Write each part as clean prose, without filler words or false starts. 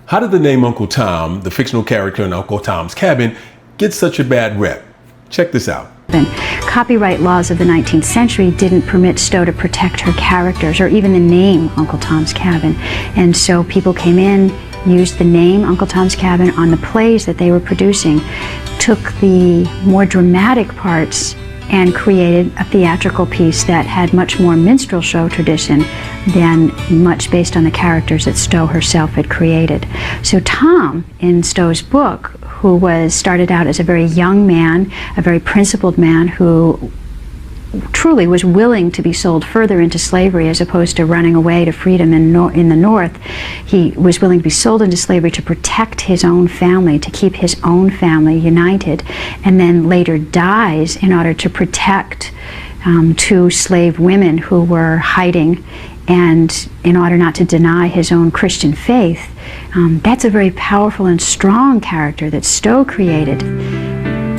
How did the name Uncle Tom, the fictional character in Uncle Tom's Cabin, get such a bad rep? Check this out. Copyright laws of the 19th century didn't permit Stowe to protect her characters or even the name Uncle Tom's Cabin. And so people came in, used the name Uncle Tom's Cabin on the plays that they were producing, took the more dramatic parts and created a theatrical piece that had much more minstrel show tradition than much based on the characters that Stowe herself had created. So Tom, in Stowe's book, who started out as a very young man, a very principled man who truly was willing to be sold further into slavery as opposed to running away to freedom in the North. He was willing to be sold into slavery to protect his own family, to keep his own family united, and then later dies in order to protect two slave women who were hiding, and in order not to deny his own Christian faith. That's a very powerful and strong character that Stowe created.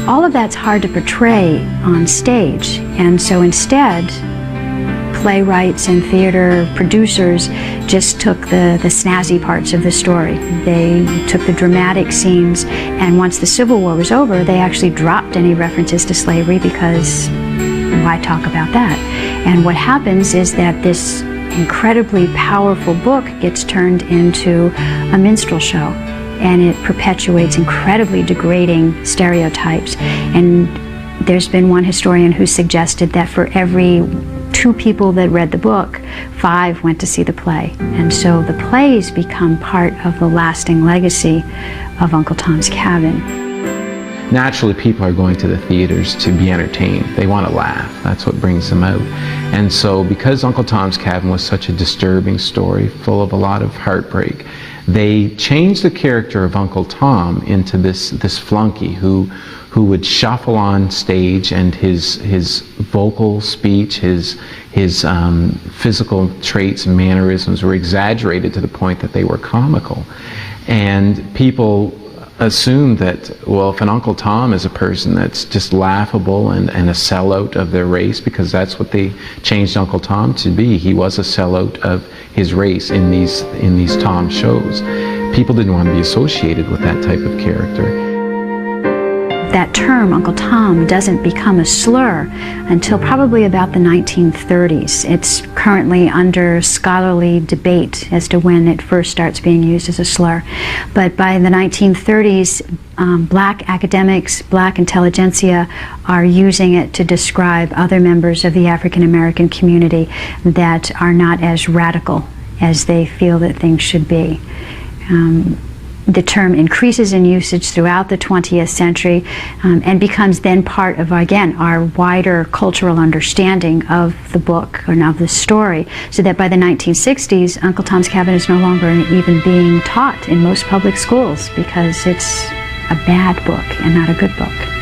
All of that's hard to portray on stage, and so instead, playwrights and theater producers just took the snazzy parts of the story. They took the dramatic scenes, and once the Civil War was over, they actually dropped any references to slavery because why talk about that? And what happens is that this incredibly powerful book gets turned into a minstrel show, and it perpetuates incredibly degrading stereotypes. And there's been one historian who suggested that for every 2 people that read the book, 5 went to see the play. And so the plays become part of the lasting legacy of Uncle Tom's Cabin. Naturally, people are going to the theaters to be entertained. They want to laugh. That's what brings them out. And so because Uncle Tom's Cabin was such a disturbing story, full of a lot of heartbreak, they changed the character of Uncle Tom into this flunky who would shuffle on stage, and his vocal speech, his physical traits and mannerisms were exaggerated to the point that they were comical. And people assumed that, well, if an Uncle Tom is a person that's just laughable and a sellout of their race, because that's what they changed Uncle Tom to be. He was a sellout of his race in these Tom shows. People didn't want to be associated with that type of character. That term, Uncle Tom, doesn't become a slur until probably about the 1930s. It's currently under scholarly debate as to when it first starts being used as a slur. But by the 1930s, black academics, black intelligentsia are using it to describe other members of the African American community that are not as radical as they feel that things should be. The term increases in usage throughout the 20th century and becomes then part of, again, our wider cultural understanding of the book and of the story, so that by the 1960s, Uncle Tom's Cabin is no longer even being taught in most public schools because it's a bad book and not a good book.